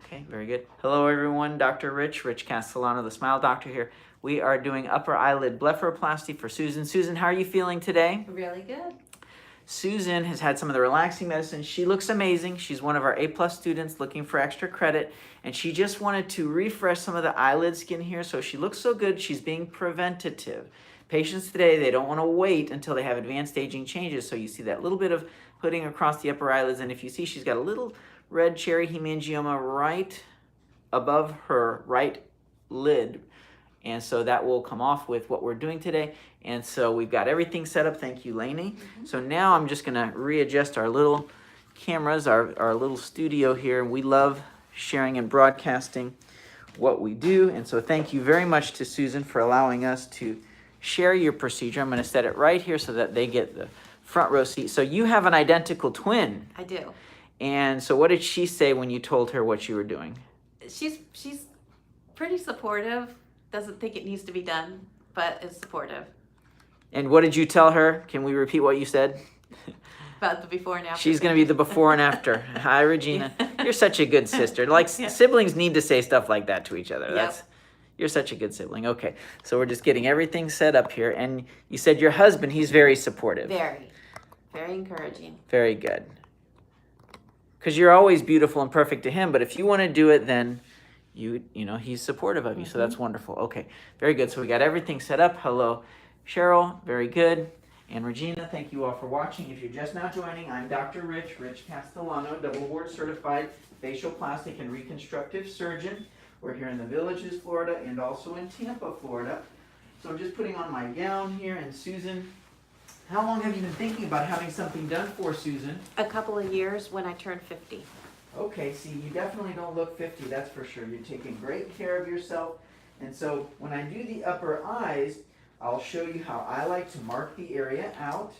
Okay, very good. Hello everyone, Dr. Rich Castellano, the Smile Doctor here. We are doing upper eyelid blepharoplasty for Susan. Susan, how are you feeling today? Really good. Susan has had some of the relaxing medicine. She looks amazing. She's one of our A+ students looking for extra credit, and she just wanted to refresh some of the eyelid skin here, so she looks so good. She's being preventative. Patients today, they don't want to wait until they have advanced aging changes, so you see that little bit of hooding across the upper eyelids, and if you see, she's got a little red cherry hemangioma right above her right lid, and so that will come off with what we're doing today. And so we've got everything set up. Thank you, Lainey. So now I'm just gonna readjust our little cameras, our little studio here. We love sharing and broadcasting what we do. And so thank you very much to Susan for allowing us to share your procedure. I'm gonna set it right here so that they get the front row seat. So you have an identical twin. I do. And so what did she say when you told her what you were doing? She's pretty supportive. Doesn't think it needs to be done, but is supportive. And what did you tell her? Can we repeat what you said? About the before and after. She's going to be the before and after. Hi, Regina. You're such a good sister. Like, siblings need to say stuff like that to each other. Yep. You're such a good sibling. Okay, so we're just getting everything set up here. And you said your husband, he's very supportive. Very encouraging. Very good. Because you're always beautiful and perfect to him, but if you want to do it, then you know, he's supportive of you, so that's wonderful. Okay, very good. So we got everything set up. Hello, Cheryl. Very good. And Regina, thank you all for watching. If you're just now joining, I'm Dr. Rich Castellano, double board certified facial plastic and reconstructive surgeon. We're here in the Villages, Florida, and also in Tampa, Florida. So I'm just putting on my gown here. And Susan, how long have you been thinking about having something done for, Susan? A couple of years when I turned 50. Okay, see, you definitely don't look 50, that's for sure. You're taking great care of yourself. And so when I do the upper eyes, I'll show you how I like to mark the area out.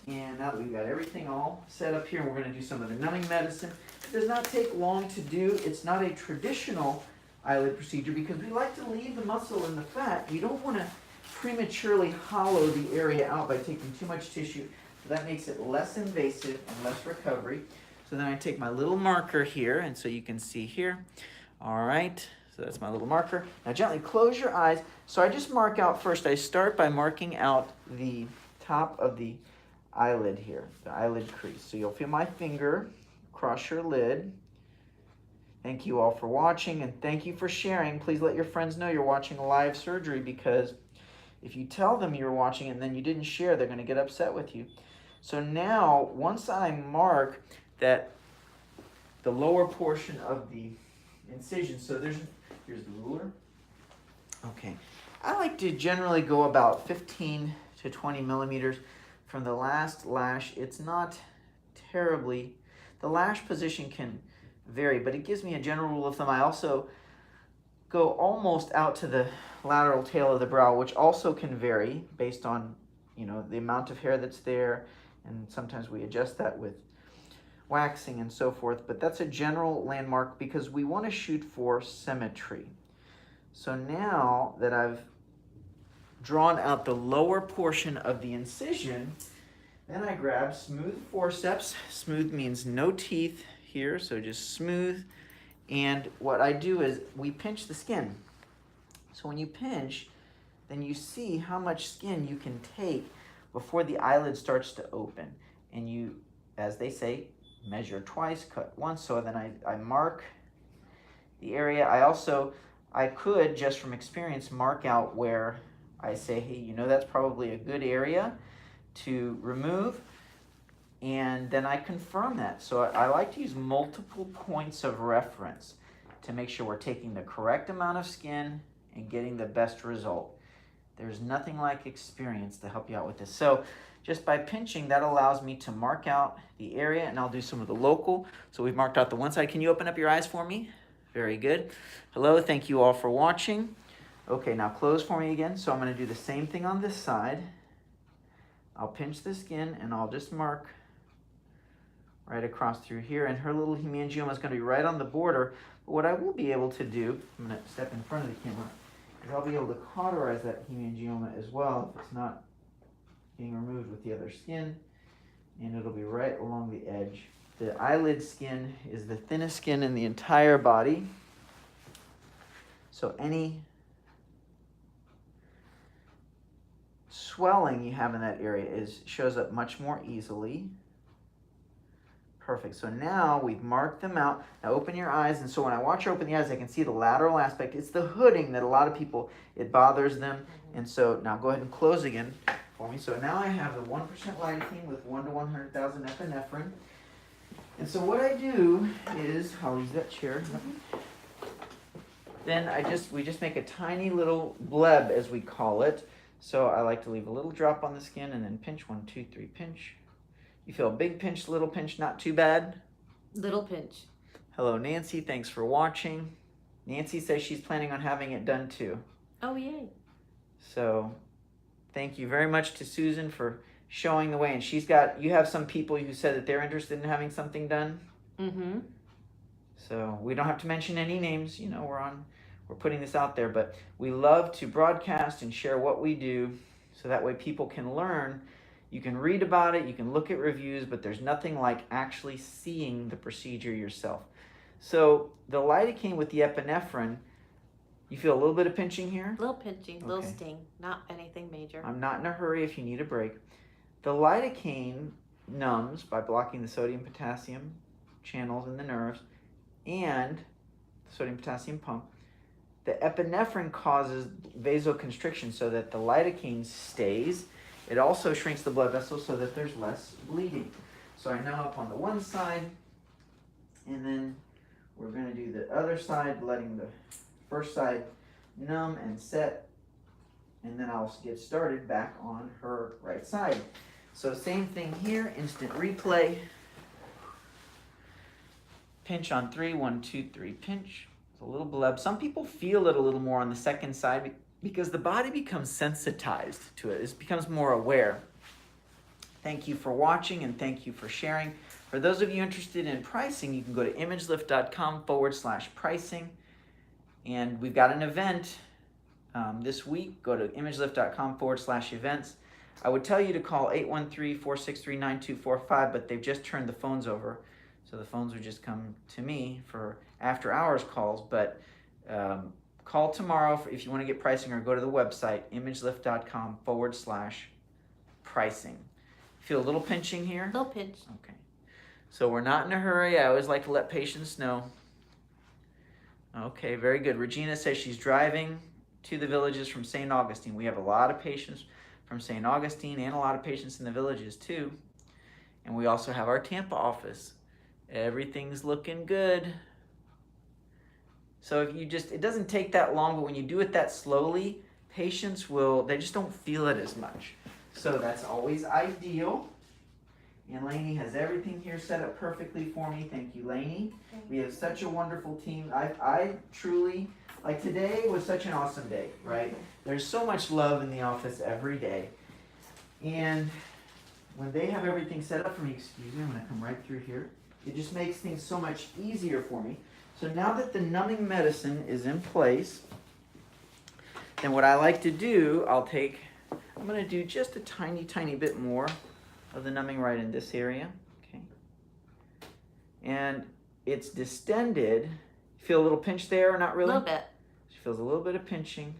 And now that we've got everything all set up here, we're going to do some of the numbing medicine. It does not take long to do. It's not a traditional eyelid procedure because we like to leave the muscle and the fat. You don't want to prematurely hollow the area out by taking too much tissue. So that makes it less invasive and less recovery. So then I take my little marker here, and so you can see here. All right, so that's my little marker. Now gently close your eyes. So I just mark out first. I start by marking out the top of the eyelid here, the eyelid crease. So you'll feel my finger across your lid. Thank you all for watching, and thank you for sharing. Please let your friends know you're watching a live surgery, because if you tell them you're watching and then you didn't share, they're going to get upset with you. So now, once I mark that the lower portion of the incision, so here's the ruler. Okay, I like to generally go about 15 to 20 millimeters from the last lash. It's not terribly, the lash position can vary, but it gives me a general rule of thumb. I also go almost out to the lateral tail of the brow, which also can vary based on, you know, the amount of hair that's there, and sometimes we adjust that with waxing and so forth, but that's a general landmark because we want to shoot for symmetry. So now that I've drawn out the lower portion of the incision, then I grab smooth forceps. Smooth means no teeth here, so just smooth. And what I do is we pinch the skin. So when you pinch, then you see how much skin you can take before the eyelid starts to open. And you, as they say, measure twice, cut once. So then I mark the area. I could, just from experience, mark out where I say, hey, you know, that's probably a good area to remove. And then I confirm that. So I like to use multiple points of reference to make sure we're taking the correct amount of skin and getting the best result. There's nothing like experience to help you out with this. So just by pinching, that allows me to mark out the area, and I'll do some of the local. So we've marked out the one side. Can you open up your eyes for me? Very good. Hello, thank you all for watching. Okay, now close for me again. So I'm going to do the same thing on this side. I'll pinch the skin, and I'll just mark right across through here. And her little hemangioma is going to be right on the border. But what I will be able to do, I'm going to step in front of the camera, is I'll be able to cauterize that hemangioma as well if it's not being removed with the other skin. And it'll be right along the edge The eyelid skin is the thinnest skin in the entire body. So any swelling you have in that area shows up much more easily. Perfect. So now we've marked them out. Now open your eyes, and so when I watch her open the eyes, I can see the lateral aspect. It's the hooding that a lot of people, it bothers them. And so now go ahead and close again for me. So now I have the 1% lidocaine with 1 to 100,000 epinephrine. And so what I do is, I'll use that chair. Then we just make a tiny little bleb, as we call it. So I like to leave a little drop on the skin and then pinch, 1, 2, 3, pinch. You feel a big pinch, little pinch, not too bad? Little pinch. Hello, Nancy. Thanks for watching. Nancy says she's planning on having it done too. Oh, yay. So thank you very much to Susan for showing the way. And you have some people who said that they're interested in having something done. Mm-hmm. So we don't have to mention any names. You know, we're putting this out there, but we love to broadcast and share what we do so that way people can learn. You can read about it, you can look at reviews, but there's nothing like actually seeing the procedure yourself. So the lidocaine with the epinephrine, you feel a little bit of pinching here? Little pinching, little Okay. sting, not anything major. I'm not in a hurry if you need a break. The lidocaine numbs by blocking the sodium-potassium channels in the nerves and the sodium-potassium pump. The epinephrine causes vasoconstriction so that the lidocaine stays. It also shrinks the blood vessels so that there's less bleeding. So I now up on the one side, and then we're going to do the other side, letting the first side numb and set, and then I'll get started back on her right side. So same thing here, instant replay. Pinch on 3, 1, 2, 3, pinch. It's a little bleb. Some people feel it a little more on the second side because the body becomes sensitized to it. It becomes more aware. Thank you for watching and thank you for sharing. For those of you interested in pricing, you can go to imagelift.com/pricing. And we've got an event this week. Go to imagelift.com/events. I would tell you to call 813-463-9245, but they've just turned the phones over. So the phones would just come to me for after hours calls, but call tomorrow if you want to get pricing, or go to the website, imagelift.com/pricing. Feel a little pinching here? Little pinch. Okay. So we're not in a hurry. I always like to let patients know. Okay, very good. Regina says she's driving to the Villages from St. Augustine. We have a lot of patients from St. Augustine and a lot of patients in the Villages too. And we also have our Tampa office. Everything's looking good. So if you it doesn't take that long, but when you do it that slowly, patients they just don't feel it as much. So that's always ideal. And Lainey has everything here set up perfectly for me. Thank you, Lainey. We have such a wonderful team. I truly, like today was such an awesome day, right? There's so much love in the office every day. And when they have everything set up for me, excuse me, I'm going to come right through here. It just makes things so much easier for me. So now that the numbing medicine is in place, then what I like to do, I'm going to do just a tiny, tiny bit more of the numbing right in this area, okay? And it's distended. Feel a little pinch there, or not really? A little bit. She feels a little bit of pinching.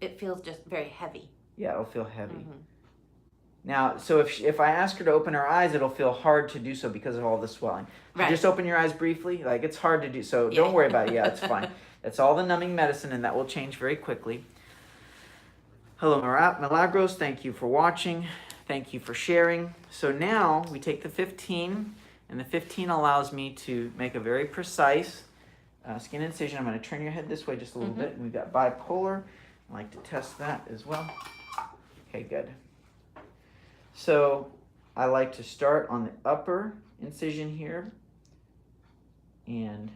It feels just very heavy. Yeah, it'll feel heavy. Mm-hmm. Now, so if I ask her to open her eyes, it'll feel hard to do so because of all the swelling. Right. Just open your eyes briefly. Like, it's hard to do, so Yeah. don't worry about it. Yeah, it's fine. That's all the numbing medicine, and that will change very quickly. Hello, Milagros. Thank you for watching. Thank you for sharing. So now we take the 15, and the 15 allows me to make a very precise skin incision. I'm going to turn your head this way just a little bit. And we've got bipolar. I like to test that as well. Okay, good. So I like to start on the upper incision here. And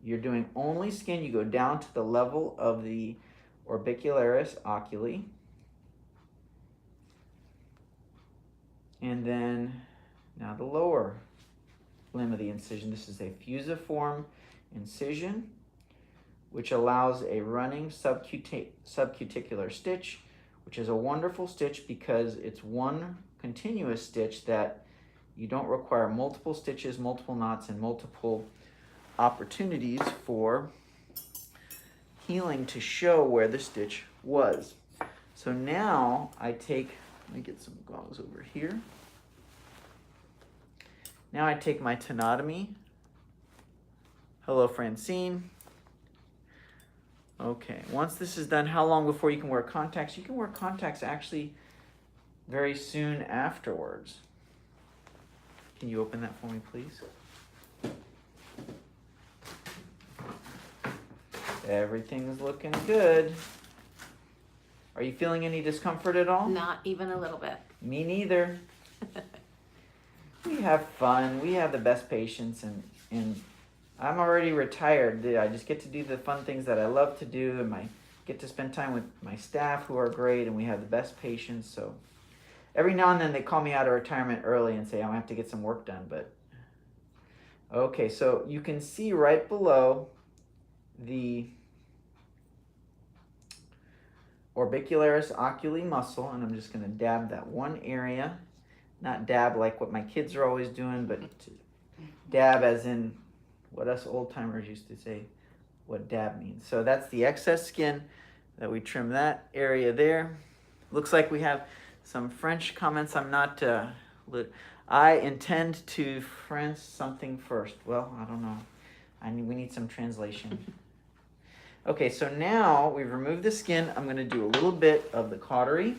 you're doing only skin. You go down to the level of the orbicularis oculi. And then now the lower limb of the incision. This is a fusiform incision, which allows a running subcuticular stitch, which is a wonderful stitch because it's one continuous stitch that You don't require multiple stitches, multiple knots, and multiple opportunities for healing to show where the stitch was. So now I take, let me get some gauze over here. Now I take my tenotomy. Hello, Francine. Okay, once this is done, how long before you can wear contacts? You can wear contacts actually very soon afterwards. Can you open that for me, please? Everything's looking good. Are you feeling any discomfort at all? Not even a little bit. Me neither. We have fun. We have the best patients, and I'm already retired. I just get to do the fun things that I love to do, and get to spend time with my staff who are great, and we have the best patients. So every now and then they call me out of retirement early and say I have to get some work done. But okay, so you can see right below the orbicularis oculi muscle, and I'm just going to dab that one area. Not dab like what my kids are always doing, but dab as in what us old timers used to say what dab means. So that's the excess skin that we trim that area there. Looks like we have some French comments. I'm not, I intend to French something first. Well, I don't know. We need some translation. Okay, so now we've removed the skin. I'm going to do a little bit of the cautery.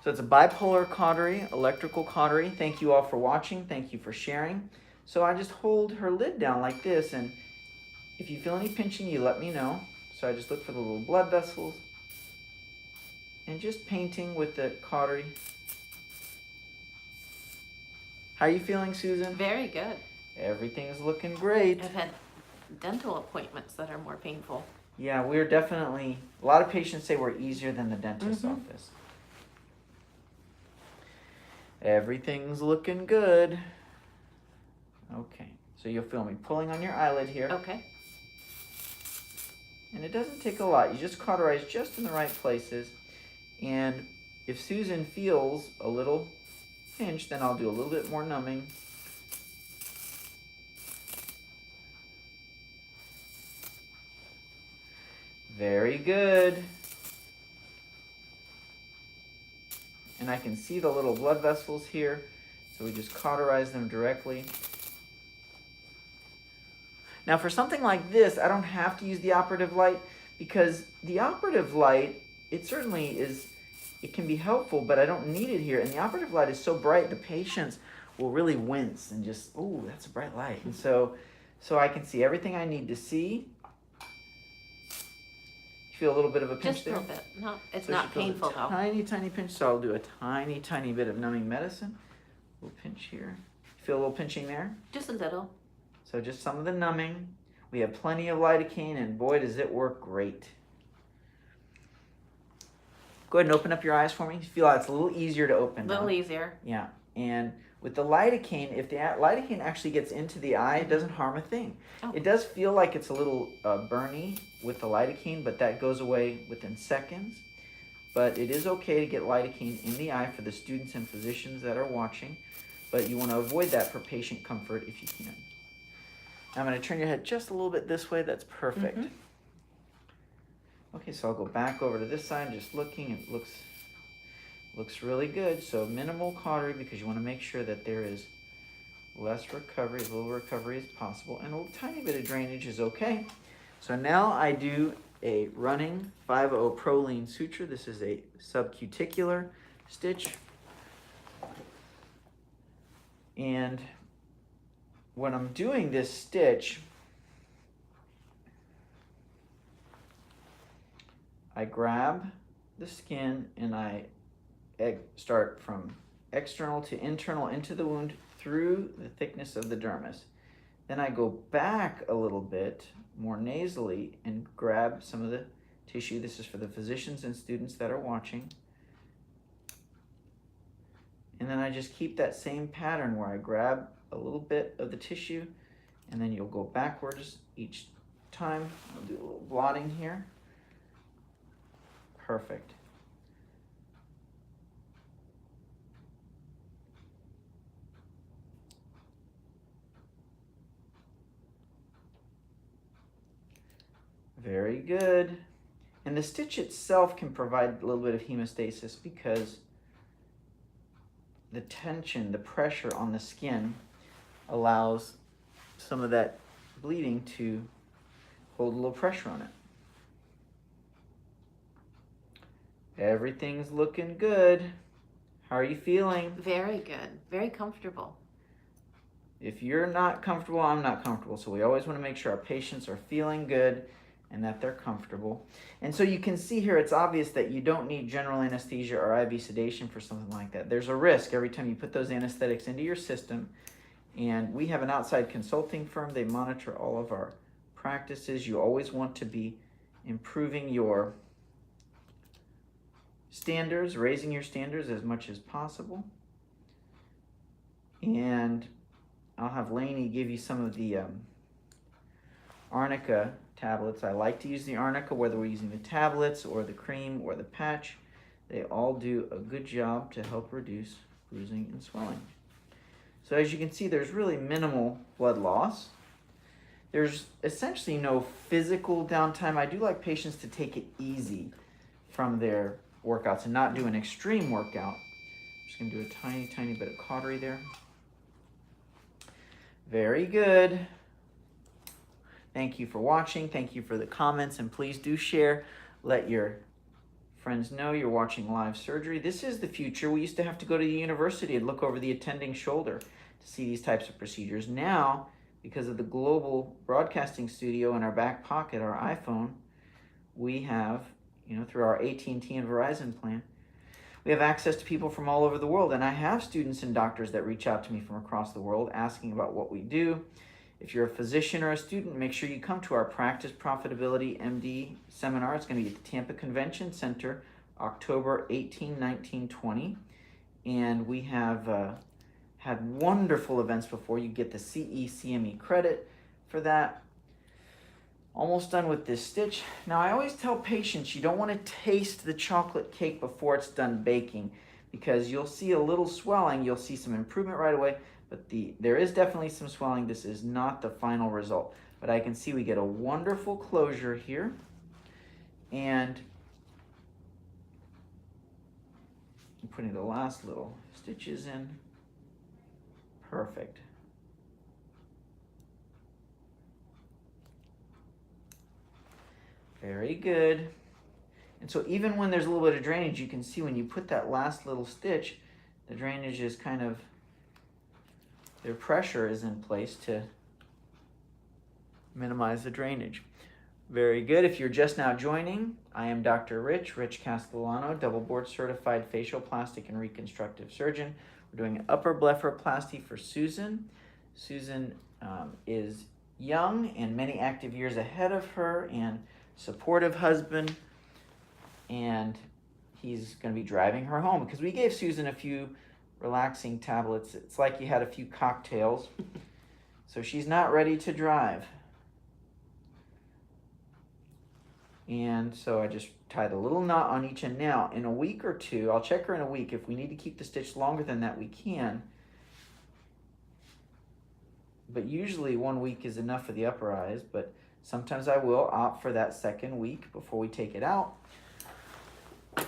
So it's a bipolar cautery, electrical cautery. Thank you all for watching. Thank you for sharing. So I just hold her lid down like this, and if you feel any pinching, you let me know. So I just look for the little blood vessels and just painting with the cautery. How are you feeling, Susan? Very good. Everything's looking great. I've had dental appointments that are more painful. Yeah, we're definitely, a lot of patients say we're easier than the dentist's office. Everything's looking good. Okay, so you'll feel me pulling on your eyelid here. Okay. And it doesn't take a lot. You just cauterize just in the right places. And if Susan feels a little pinch, then I'll do a little bit more numbing. Very good. And I can see the little blood vessels here, so we just cauterize them directly. Now for something like this, I don't have to use the operative light, because the operative light, it certainly is, it can be helpful, but I don't need it here. And the operative light is so bright, the patients will really wince and just, oh, that's a bright light. And so I can see everything I need to see. Feel a little bit of a pinch Just there? a little bit. No, it's So not she feels painful a though. tiny, tiny pinch. So I'll do a tiny, tiny bit of numbing medicine. A little pinch here. Feel a little pinching there? Just a little. So just some of the numbing. We have plenty of lidocaine, and boy, does it work great. Go ahead and open up your eyes for me. Feel how it's a little easier to open A little now. easier. Yeah, and with the lidocaine, if the lidocaine actually gets into the eye, it doesn't harm a thing. Oh. It does feel like it's a little burny with the lidocaine, but that goes away within seconds. But it is okay to get lidocaine in the eye for the students and physicians that are watching, but you want to avoid that for patient comfort if you can. Now I'm going to turn your head just a little bit this way. That's perfect. Okay, so I'll go back over to this side, just looking. It looks really good. So minimal cautery, because you want to make sure that there is less recovery, as little recovery as possible, and a tiny bit of drainage is okay. So now I do a running 5-0 Prolene suture. This is a subcuticular stitch. And when I'm doing this stitch, I grab the skin and I start from external to internal into the wound through the thickness of the dermis. Then I go back a little bit more nasally and grab some of the tissue. This is for the physicians and students that are watching. And then I just keep that same pattern where I grab a little bit of the tissue, and then you'll go backwards each time. I'll do a little blotting here. Perfect. Very good. And the stitch itself can provide a little bit of hemostasis because the tension, the pressure on the skin allows some of that bleeding to hold a little pressure on it. Everything's looking good. How are you feeling? Very good. Very comfortable. If you're not comfortable, I'm not comfortable. So we always want to make sure our patients are feeling good and that they're comfortable. And so you can see here, it's obvious that you don't need general anesthesia or IV sedation for something like that. There's a risk every time you put those anesthetics into your system. And we have an outside consulting firm. They monitor all of our practices. You always want to be improving your standards, raising your standards as much as possible. And I'll have Lainey give you some of the arnica tablets. I like to use the arnica, whether we're using the tablets or the cream or the patch. They all do a good job to help reduce bruising and swelling. So as you can see, there's really minimal blood loss. There's essentially no physical downtime. I do like patients to take it easy from their workouts and not do an extreme workout. I'm just gonna do a tiny, tiny bit of cautery there. Very good. Thank you for watching. Thank you for the comments, and please do share. Let your friends know you're watching live surgery. This is the future. We used to have to go to the university and look over the attending shoulder to see these types of procedures. Now, because of the global broadcasting studio in our back pocket, our iPhone, we have, through our AT&T and Verizon plan, we have access to people from all over the world. And I have students and doctors that reach out to me from across the world asking about what we do. If you're a physician or a student, make sure you come to our Practice Profitability MD seminar. It's going to be at the Tampa Convention Center, October 18, 19, 20. And we have had wonderful events before. You get the CE/CME credit for that. Almost done with this stitch. Now, I always tell patients you don't want to taste the chocolate cake before it's done baking, because you'll see a little swelling. You'll see some improvement right away, but there is definitely some swelling. This is not the final result, but I can see we get a wonderful closure here. And I'm putting the last little stitches in. Perfect. Very good. And so even when there's a little bit of drainage, you can see when you put that last little stitch, the drainage is kind of, their pressure is in place to minimize the drainage. Very good. If you're just now joining, I am Dr. Rich Castellano, double board certified facial plastic and reconstructive surgeon. We're doing upper blepharoplasty for Susan. Susan is young and many active years ahead of her, and supportive husband, and he's going to be driving her home because we gave Susan a few relaxing tablets. It's like you had a few cocktails. So she's not ready to drive. And so I just tied a little knot on each end. Now, in a week or two, I'll check her in a week. If we need to keep the stitch longer than that, we can. But usually 1 week is enough for the upper eyes, but sometimes I will opt for that second week before we take it out.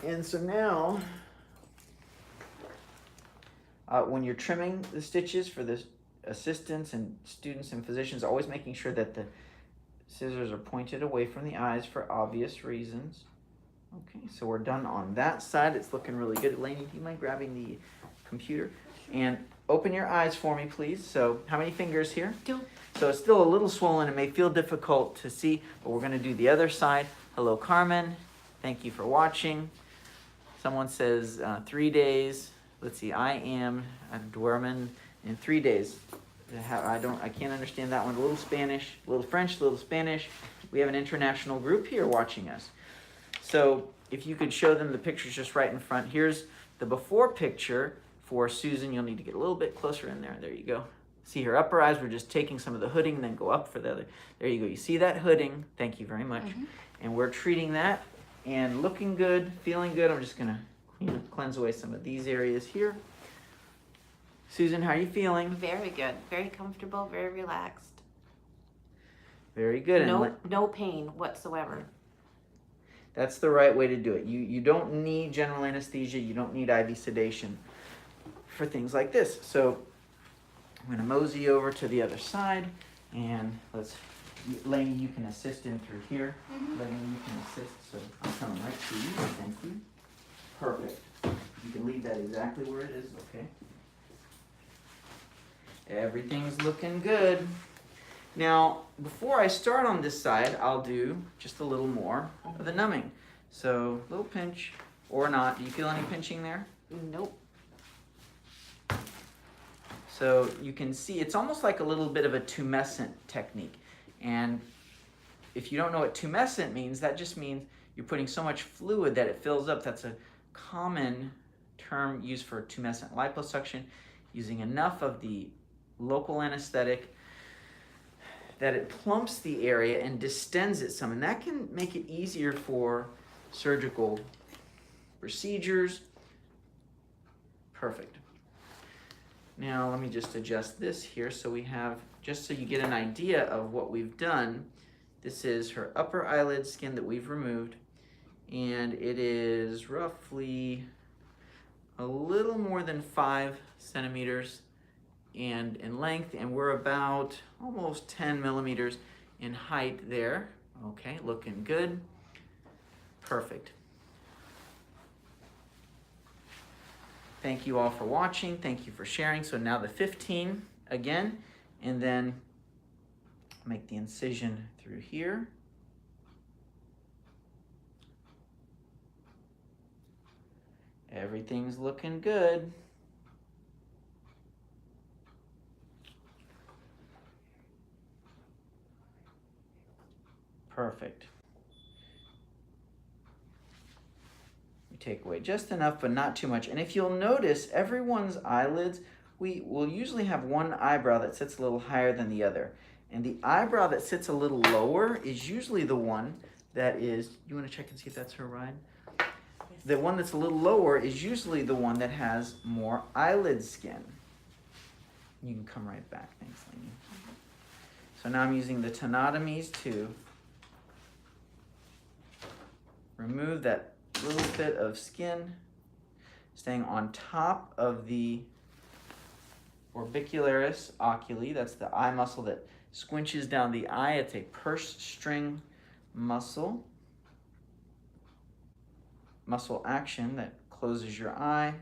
And so now, when you're trimming the stitches for the assistants and students and physicians, always making sure that the scissors are pointed away from the eyes for obvious reasons. Okay, so we're done on that side. It's looking really good. Lainey, do you mind grabbing the computer? And open your eyes for me, please. So how many fingers here? 2. So it's still a little swollen. It may feel difficult to see, but we're going to do the other side. Hello, Carmen. Thank you for watching. Someone says 3 days. Let's see. I am Dwerman in 3 days. I can't understand that one. A little Spanish, a little French, a little Spanish. We have an international group here watching us. So if you could show them the pictures just right in front. Here's the before picture for Susan. You'll need to get a little bit closer in there. There you go. See her upper eyes. We're just taking some of the hooding, then go up for the other. There you go. You see that hooding? Thank you very much. Mm-hmm. And we're treating that and looking good, feeling good. I'm just going to cleanse away some of these areas here. Susan, how are you feeling? Very good. Very comfortable. Very relaxed. Very good. And No pain whatsoever. that's the right way to do it. You don't need general anesthesia. You don't need IV sedation for things like this. So I'm going to mosey over to the other side, and Lainey, you can assist in through here. Lainey, you can assist. So I'm coming right to you. Thank you. Perfect. You can leave that exactly where it is. Okay. Everything's looking good. Now, before I start on this side, I'll do just a little more of the numbing. So, little pinch or not. Do you feel any pinching there? Nope. So you can see it's almost like a little bit of a tumescent technique. And if you don't know what tumescent means, that just means you're putting so much fluid that it fills up. That's a common term used for tumescent liposuction, using enough of the local anesthetic that it plumps the area and distends it some. And that can make it easier for surgical procedures. Perfect. Now let me just adjust this here so we have, just so you get an idea of what we've done. This is her upper eyelid skin that we've removed, and it is roughly a little more than 5 centimeters and in length, and we're about almost 10 millimeters in height there. Okay, looking good. Perfect. Thank you all for watching. Thank you for sharing. So now the 15 again, and then make the incision through here. Everything's looking good. Perfect. Take away just enough, but not too much. And if you'll notice, everyone's eyelids, we will usually have one eyebrow that sits a little higher than the other. And the eyebrow that sits a little lower is usually the one that is, you want to check and see if that's her ride? Yes. The one that's a little lower is usually the one that has more eyelid skin. You can come right back. Thanks, Lainey. So now I'm using the tenotomies to remove that little bit of skin, staying on top of the orbicularis oculi. That's the eye muscle that squinches down the eye. It's a purse string muscle action that closes your eye.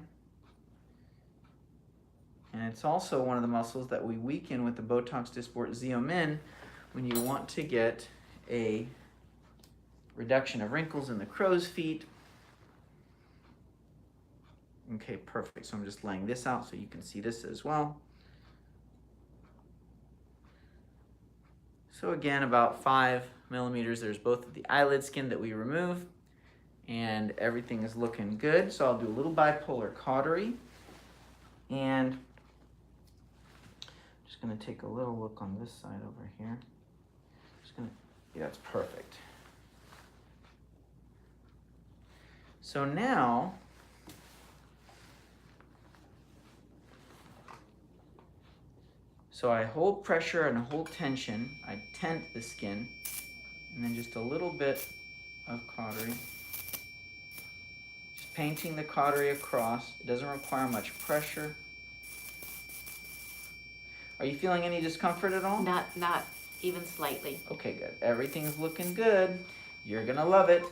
And it's also one of the muscles that we weaken with the Botox Dysport Xeomin when you want to get a reduction of wrinkles in the crow's feet. Okay, perfect. So I'm just laying this out so you can see this as well. So again, about 5 millimeters. There's both of the eyelid skin that we remove, and everything is looking good. So I'll do a little bipolar cautery, and just gonna take a little look on this side over here. Yeah, that's perfect. So now, I hold pressure and hold tension. I tent the skin, and then just a little bit of cautery. Just painting the cautery across. It doesn't require much pressure. Are you feeling any discomfort at all? Not even slightly. Okay, good. Everything's looking good. You're gonna love it.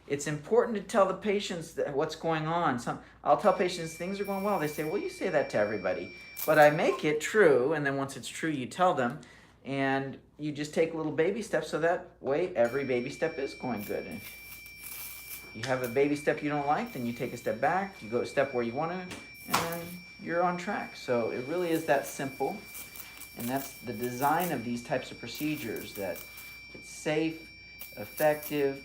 It's important to tell the patients what's going on. I'll tell patients things are going well. They say, well, you say that to everybody. But I make it true, and then once it's true, you tell them. And you just take little baby steps, so that way every baby step is going good. And if you have a baby step you don't like, then you take a step back, you go a step where you want to, and then you're on track. So it really is that simple. And that's the design of these types of procedures, that it's safe, effective.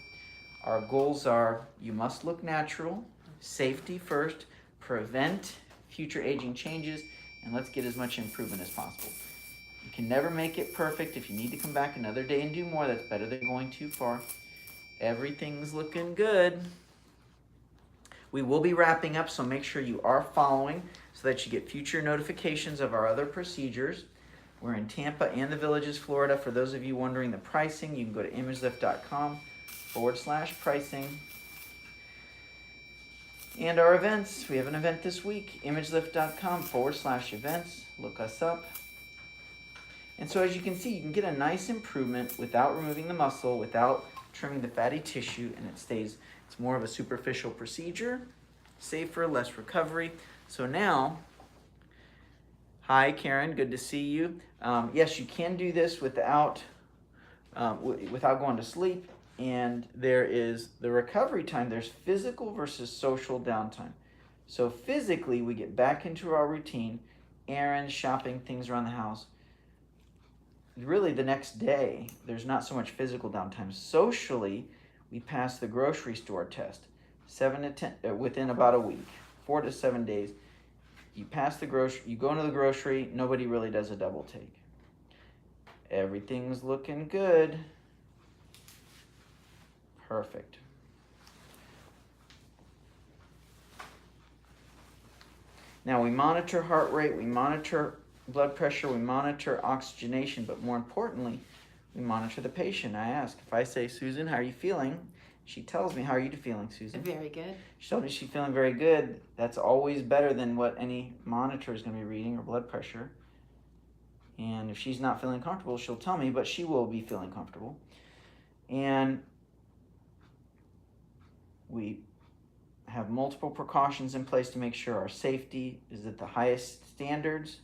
Our goals are, you must look natural, safety first, prevent future aging changes, and let's get as much improvement as possible. You can never make it perfect. If you need to come back another day and do more, that's better than going too far. Everything's looking good. We will be wrapping up, so make sure you are following so that you get future notifications of our other procedures. We're in Tampa and the Villages, Florida. For those of you wondering the pricing, you can go to imagelift.com/pricing. And our events, we have an event this week, imagelift.com/events. Look us up. And so as you can see, you can get a nice improvement without removing the muscle, without trimming the fatty tissue, and it's more of a superficial procedure, safer, less recovery. So now, hi Karen, good to see you. Yes, you can do this without going to sleep. And there is the recovery time. There's physical versus social downtime. So physically, we get back into our routine, errands, shopping, things around the house. Really, the next day, there's not so much physical downtime. Socially, we pass the grocery store test, 7 to 10 within about a week, 4 to 7 days. You pass the grocery. You go into the grocery. Nobody really does a double take. Everything's looking good. Perfect. Now we monitor heart rate, we monitor blood pressure, we monitor oxygenation, but more importantly, we monitor the patient. I ask, if I say, Susan, how are you feeling? She tells me, how are you feeling, Susan? Very good. She told me she's feeling very good. That's always better than what any monitor is going to be reading, her blood pressure. And if she's not feeling comfortable, she'll tell me, but she will be feeling comfortable. And we have multiple precautions in place to make sure our safety is at the highest standards.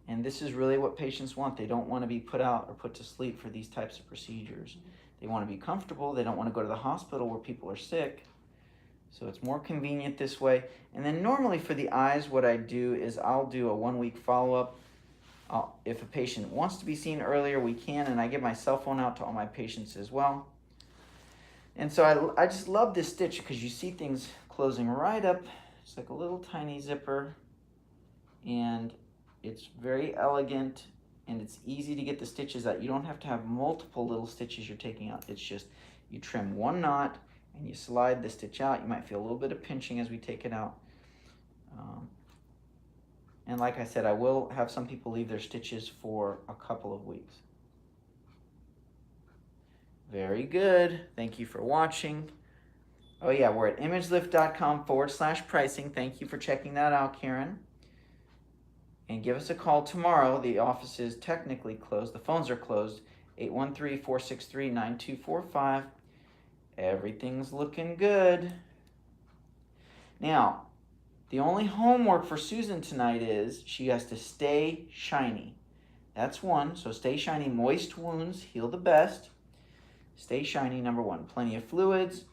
And this is really what patients want. They don't want to be put out or put to sleep for these types of procedures. They want to be comfortable. They don't want to go to the hospital where people are sick. So it's more convenient this way. And then normally for the eyes, what I do is I'll do a 1-week follow-up. If a patient wants to be seen earlier, we can, and I give my cell phone out to all my patients as well. And so I just love this stitch because you see things closing right up. It's like a little tiny zipper, and it's very elegant, and it's easy to get the stitches out. You don't have to have multiple little stitches you're taking out. It's just you trim one knot and you slide the stitch out. You might feel a little bit of pinching as we take it out. And like I said, I will have some people leave their stitches for a couple of weeks. Very good. Thank you for watching. Oh yeah, we're at imagelift.com/pricing. Thank you for checking that out, Karen. And give us a call tomorrow. The office is technically closed. The phones are closed. 813-463-9245. Everything's looking good. Now, the only homework for Susan tonight is she has to stay shiny. That's one. So stay shiny. Moist wounds heal the best. Stay shiny, number one. Plenty of fluids.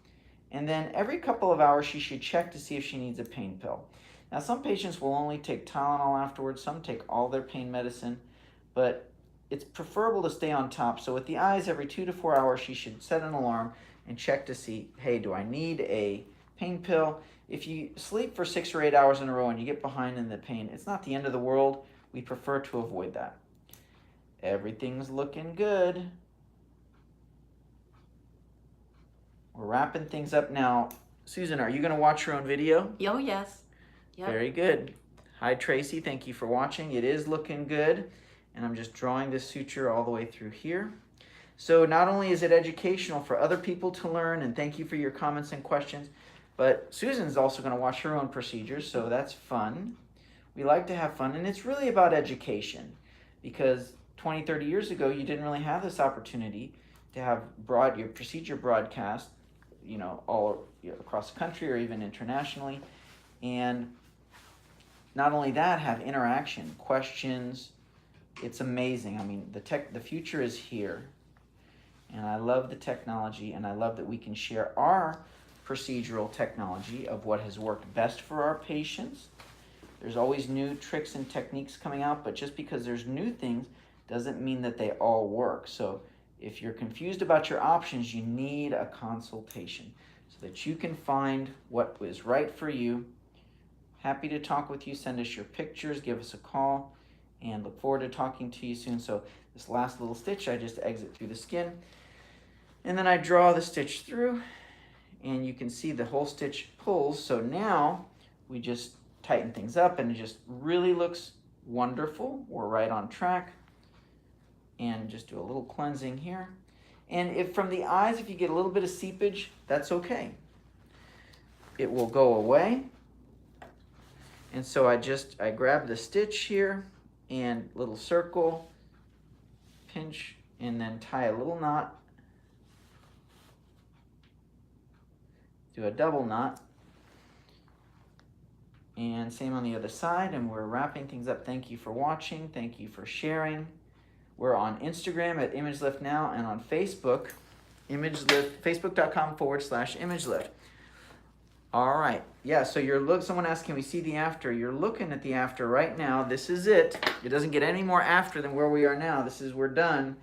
And then every couple of hours, she should check to see if she needs a pain pill. Now, some patients will only take Tylenol afterwards. Some take all their pain medicine. But it's preferable to stay on top. So with the eyes, every 2 to 4 hours, she should set an alarm and check to see, hey, do I need a pain pill? If you sleep for 6 or 8 hours in a row and you get behind in the pain, it's not the end of the world. We prefer to avoid that. Everything's looking good. We're wrapping things up now. Susan, are you going to watch your own video? Oh, yes. Yep. Very good. Hi, Tracy. Thank you for watching. It is looking good. And I'm just drawing this suture all the way through here. So not only is it educational for other people to learn, and thank you for your comments and questions, but Susan's also going to watch her own procedures, so that's fun. We like to have fun, and it's really about education because 20, 30 years ago, you didn't really have this opportunity to have your procedure broadcast, all across the country or even internationally. And not only that, have interaction, questions. It's amazing. I mean, the future is here. And I love the technology, and I love that we can share our procedural technology of what has worked best for our patients. There's always new tricks and techniques coming out, but just because there's new things doesn't mean that they all work. So if you're confused about your options, you need a consultation so that you can find what is right for you. Happy to talk with you. Send us your pictures, give us a call, and look forward to talking to you soon. So this last little stitch, I just exit through the skin, and then I draw the stitch through, and you can see the whole stitch pulls. So now we just tighten things up, and it just really looks Wonderful, we're right on track. And just do a little cleansing here. And if from the eyes, if you get a little bit of seepage, that's okay. It will go away. And so I grab the stitch here and little circle, pinch, and then tie a little knot. Do a double knot. And same on the other side, and we're wrapping things up. Thank you for watching. Thank you for sharing. We're on Instagram at ImageLift Now, and on Facebook, facebook.com/ImageLift. All right. Yeah, so someone asked, can we see the after? You're looking at the after right now. This is it. It doesn't get any more after than where we are now. We're done.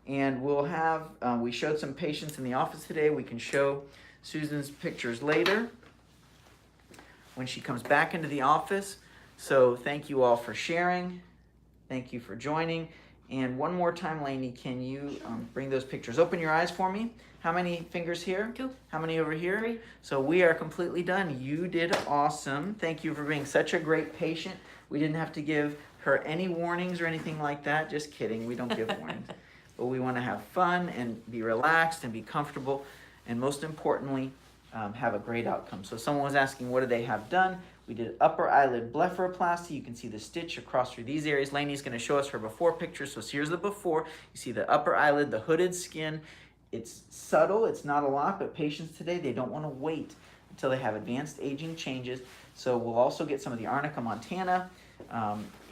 And we'll have, we showed some patients in the office today. We can show Susan's pictures later when she comes back into the office. So thank you all for sharing. Thank you for joining. And one more time, Lainey, can you bring those pictures? Open your eyes for me. How many fingers here? 2. How many over here? 3. So we are completely done. You did awesome. Thank you for being such a great patient. We didn't have to give her any warnings or anything like that. Just kidding. We don't give warnings. But we want to have fun and be relaxed and be comfortable. And most importantly, have a great outcome. So someone was asking, what do they have done? We did upper eyelid blepharoplasty. You can see the stitch across through these areas. Lainey's going to show us her before picture. So here's the before. You see the upper eyelid, the hooded skin. It's subtle. It's not a lot, but patients today, they don't want to wait until they have advanced aging changes. So we'll also get some of the Arnica montana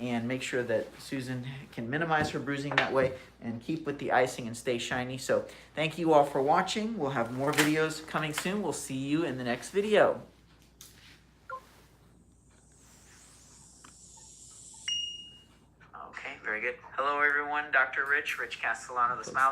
and make sure that Susan can minimize her bruising that way and keep with the icing and stay shiny. So thank you all for watching. We'll have more videos coming soon. We'll see you in the next video. Okay, very good. Hello everyone, Dr. Rich Castellano, the Smile